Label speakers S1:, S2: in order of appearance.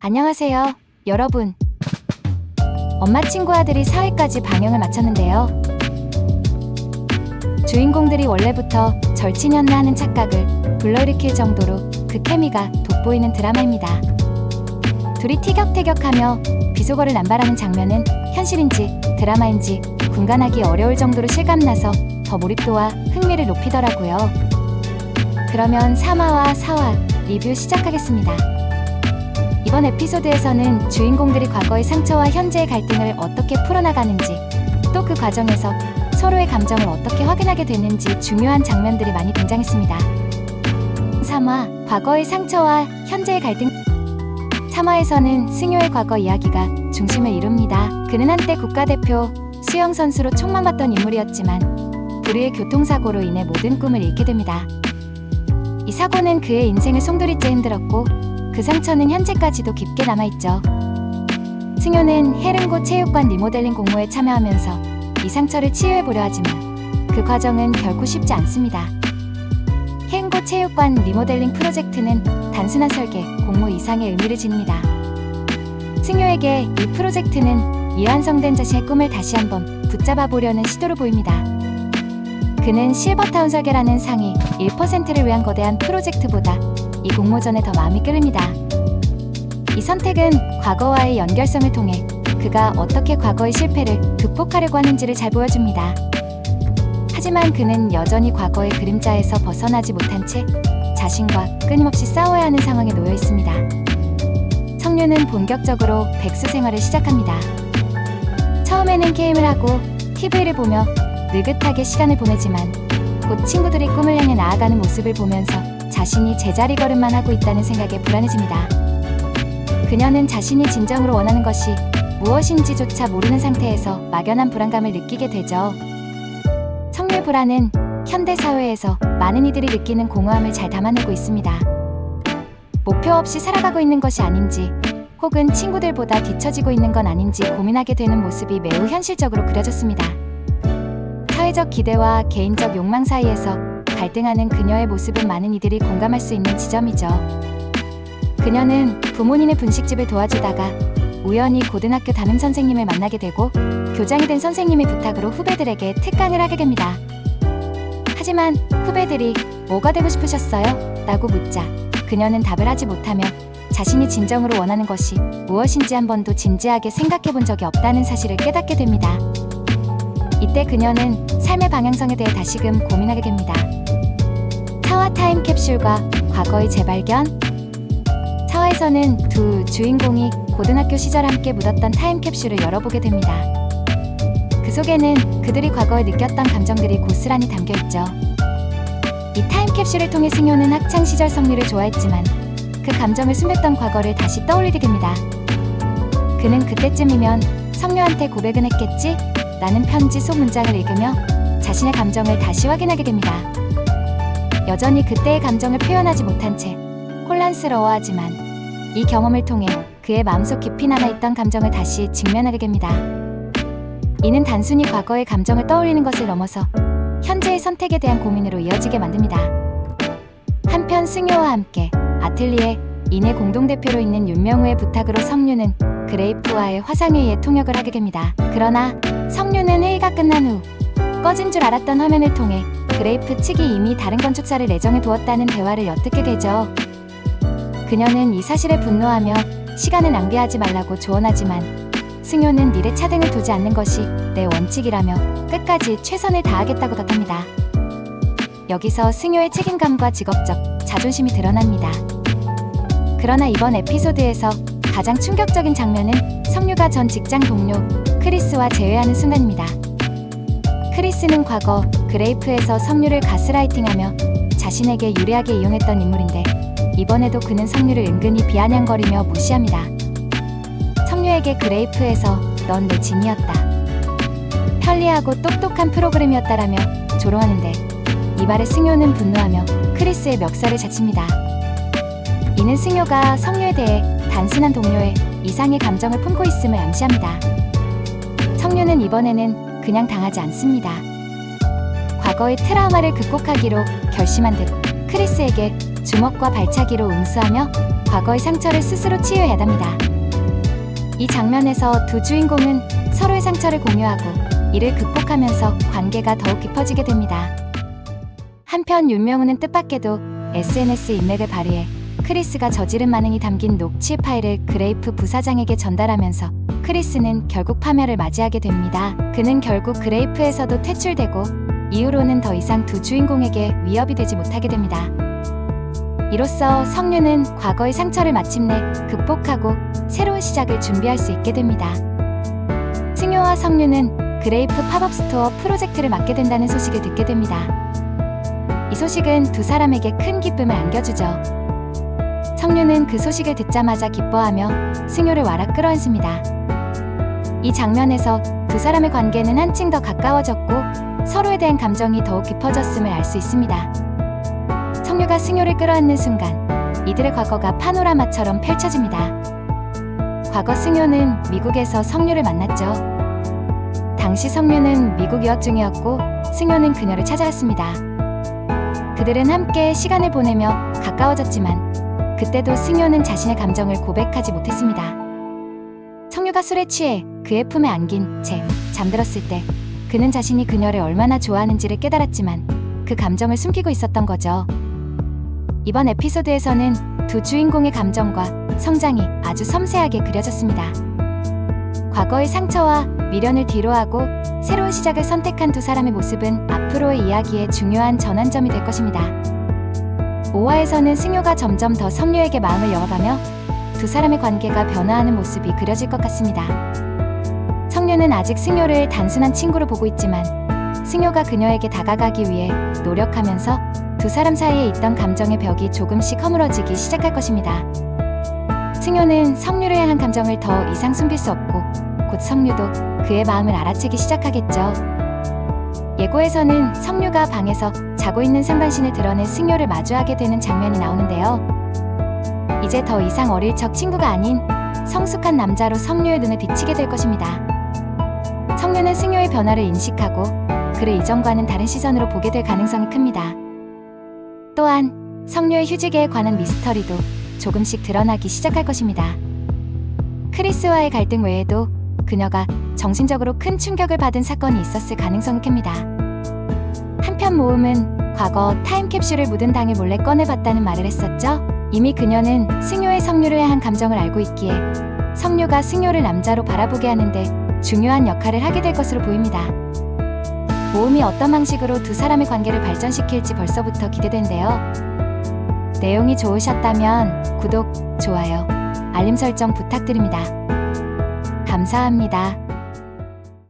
S1: 안녕하세요, 여러분. 엄마 친구 아들이 4회까지 방영을 마쳤는데요. 주인공들이 원래부터 절친이었나 하는 착각을 불러일으킬 정도로 그 케미가 돋보이는 드라마입니다. 둘이 티격태격하며 비속어를 남발하는 장면은 현실인지 드라마인지 분간하기 어려울 정도로 실감나서 더 몰입도와 흥미를 높이더라고요. 그러면 3화와 4화 리뷰 시작하겠습니다. 이번 에피소드에서는 주인공들이 과거의 상처와 현재의 갈등을 어떻게 풀어나가는지, 또 그 과정에서 서로의 감정을 어떻게 확인하게 되는지 중요한 장면들이 많이 등장했습니다. 3화, 과거의 상처와 현재의 갈등. 3화에서는 승효의 과거 이야기가 중심을 이룹니다. 그는 한때 국가대표 수영 선수로 촉망받던 인물이었지만 불의의 교통사고로 인해 모든 꿈을 잃게 됩니다. 이 사고는 그의 인생을 송두리째 흔들었고 그 상처는 현재까지도 깊게 남아있죠. 승효는 해릉고 체육관 리모델링 공모에 참여하면서 이 상처를 치유해보려 하지만 그 과정은 결코 쉽지 않습니다. 해릉고 체육관 리모델링 프로젝트는 단순한 설계, 공모 이상의 의미를 지닙니다. 승효에게 이 프로젝트는 미완성된 자신의 꿈을 다시 한번 붙잡아보려는 시도로 보입니다. 그는 실버타운 설계라는 상위 1%를 위한 거대한 프로젝트보다 이 공모전에 더 마음이 끌립니다. 이 선택은 과거와의 연결성을 통해 그가 어떻게 과거의 실패를 극복하려고 하는지를 잘 보여줍니다. 하지만 그는 여전히 과거의 그림자에서 벗어나지 못한 채 자신과 끊임없이 싸워야 하는 상황에 놓여 있습니다. 성류는 본격적으로 백수 생활을 시작합니다. 처음에는 게임을 하고 TV를 보며 느긋하게 시간을 보내지만 곧 친구들이 꿈을 향해 나아가는 모습을 보면서 자신이 제자리 걸음만 하고 있다는 생각에 불안해집니다. 그녀는 자신이 진정으로 원하는 것이 무엇인지조차 모르는 상태에서 막연한 불안감을 느끼게 되죠. 성류의 불안은 현대사회에서 많은 이들이 느끼는 공허함을 잘 담아내고 있습니다. 목표 없이 살아가고 있는 것이 아닌지 혹은 친구들보다 뒤처지고 있는 건 아닌지 고민하게 되는 모습이 매우 현실적으로 그려졌습니다. 사회적 기대와 개인적 욕망 사이에서 갈등하는 그녀의 모습은 많은 이들이 공감할 수 있는 지점이죠. 그녀는 부모님의 분식집을 도와주다가 우연히 고등학교 담임 선생님을 만나게 되고 교장이 된 선생님의 부탁으로 후배들에게 특강을 하게 됩니다. 하지만 후배들이 뭐가 되고 싶으셨어요? 라고 묻자 그녀는 답을 하지 못하며 자신이 진정으로 원하는 것이 무엇인지 한 번도 진지하게 생각해 본 적이 없다는 사실을 깨닫게 됩니다. 이때 그녀는 삶의 방향성에 대해 다시금 고민하게 됩니다. 사화 타임캡슐과 과거의 재발견. 사화에서는 두 주인공이 고등학교 시절 함께 묻었던 타임캡슐을 열어보게 됩니다. 그 속에는 그들이 과거에 느꼈던 감정들이 고스란히 담겨있죠. 이 타임캡슐을 통해 승효는 학창시절 성류를 좋아했지만 그 감정을 숨겼던 과거를 다시 떠올리게 됩니다. 그는 그때쯤이면 성류한테 고백은 했겠지? 라는 편지 속 문장을 읽으며 자신의 감정을 다시 확인하게 됩니다. 여전히 그때의 감정을 표현하지 못한 채 혼란스러워하지만 이 경험을 통해 그의 마음속 깊이 남아있던 감정을 다시 직면하게 됩니다. 이는 단순히 과거의 감정을 떠올리는 것을 넘어서 현재의 선택에 대한 고민으로 이어지게 만듭니다. 한편 승효와 함께 아틀리에 인해 공동대표로 있는 윤명우의 부탁으로 성류는 그레이프와의 화상회의에 통역을 하게 됩니다. 그러나 성류는 회의가 끝난 후 꺼진 줄 알았던 화면을 통해 그레이프 측이 이미 다른 건축사를 내정해 두었다는 대화를 엿듣게 되죠. 그녀는 이 사실에 분노하며 시간을 낭비하지 말라고 조언하지만 승효는 일에 차등을 두지 않는 것이 내 원칙이라며 끝까지 최선을 다하겠다고 답합니다. 여기서 승효의 책임감과 직업적 자존심이 드러납니다. 그러나 이번 에피소드에서 가장 충격적인 장면은 성류가 전 직장 동료 크리스와 재회하는 순간입니다. 크리스는 과거 그레이프에서 성류를 가스라이팅하며 자신에게 유리하게 이용했던 인물인데 이번에도 그는 성류를 은근히 비아냥거리며 무시합니다. 성류에게 그레이프에서 넌 내 진이었다. 편리하고 똑똑한 프로그램이었다라며 조롱하는데 이 말에 승효는 분노하며 크리스의 멱살을 자칩니다. 이는 승효가 성류에 대해 단순한 동료의 이상의 감정을 품고 있음을 암시합니다. 성류는 이번에는 그냥 당하지 않습니다. 과거의 트라우마를 극복하기로 결심한 듯 크리스에게 주먹과 발차기로 응수하며 과거의 상처를 스스로 치유해야 합니다. 이 장면에서 두 주인공은 서로의 상처를 공유하고 이를 극복하면서 관계가 더욱 깊어지게 됩니다. 한편 윤명우는 뜻밖에도 SNS 인맥을 발휘해 크리스가 저지른 만행이 담긴 녹취 파일을 그레이프 부사장에게 전달하면서 크리스는 결국 파멸을 맞이하게 됩니다. 그는 결국 그레이프에서도 퇴출되고 이후로는 더 이상 두 주인공에게 위협이 되지 못하게 됩니다. 이로써 성류는 과거의 상처를 마침내 극복하고 새로운 시작을 준비할 수 있게 됩니다. 승효와 성류는 그레이프 팝업 스토어 프로젝트를 맡게 된다는 소식을 듣게 됩니다. 이 소식은 두 사람에게 큰 기쁨을 안겨주죠. 성류는 그 소식을 듣자마자 기뻐하며 승효를 와락 끌어안습니다. 이 장면에서 두 사람의 관계는 한층 더 가까워졌고 서로에 대한 감정이 더욱 깊어졌음을 알 수 있습니다. 성류가 승효를 끌어안는 순간 이들의 과거가 파노라마처럼 펼쳐집니다. 과거 승효는 미국에서 성류를 만났죠. 당시 성류는 미국 유학 중이었고 승효는 그녀를 찾아왔습니다. 그들은 함께 시간을 보내며 가까워졌지만 그때도 승효는 자신의 감정을 고백하지 못했습니다. 성류가 술에 취해 그의 품에 안긴 채 잠들었을 때 그는 자신이 그녀를 얼마나 좋아하는지를 깨달았지만 그 감정을 숨기고 있었던 거죠. 이번 에피소드에서는 두 주인공의 감정과 성장이 아주 섬세하게 그려졌습니다. 과거의 상처와 미련을 뒤로하고 새로운 시작을 선택한 두 사람의 모습은 앞으로의 이야기의 중요한 전환점이 될 것입니다. 5화에서는 승효가 점점 더 성류에게 마음을 열어가며 두 사람의 관계가 변화하는 모습이 그려질 것 같습니다. 성류는 아직 승효를 단순한 친구로 보고 있지만 승효가 그녀에게 다가가기 위해 노력하면서 두 사람 사이에 있던 감정의 벽이 조금씩 허물어지기 시작할 것입니다. 승효는 성류를 향한 감정을 더 이상 숨길 수 없고 곧 성류도 그의 마음을 알아채기 시작하겠죠. 예고에서는 성류가 방에서 자고 있는 상반신을 드러낸 승효를 마주하게 되는 장면이 나오는데요. 이제 더 이상 어릴 적 친구가 아닌 성숙한 남자로 성류의 눈에 비치게 될 것입니다. 성류는 승효의 변화를 인식하고 그를 이전과는 다른 시선으로 보게 될 가능성이 큽니다. 또한 성류의 휴지개에 관한 미스터리도 조금씩 드러나기 시작할 것입니다. 크리스와의 갈등 외에도 그녀가 정신적으로 큰 충격을 받은 사건이 있었을 가능성이 큽니다. 한편 모음은 과거 타임캡슐을 묻은 당을 몰래 꺼내봤다는 말을 했었죠. 이미 그녀는 승효의 성류를 향한 감정을 알고 있기에 성류가 승효를 남자로 바라보게 하는데 중요한 역할을 하게 될 것으로 보입니다. 모음이 어떤 방식으로 두 사람의 관계를 발전시킬지 벌써부터 기대된대요. 내용이 좋으셨다면 구독, 좋아요, 알림 설정 부탁드립니다. 감사합니다.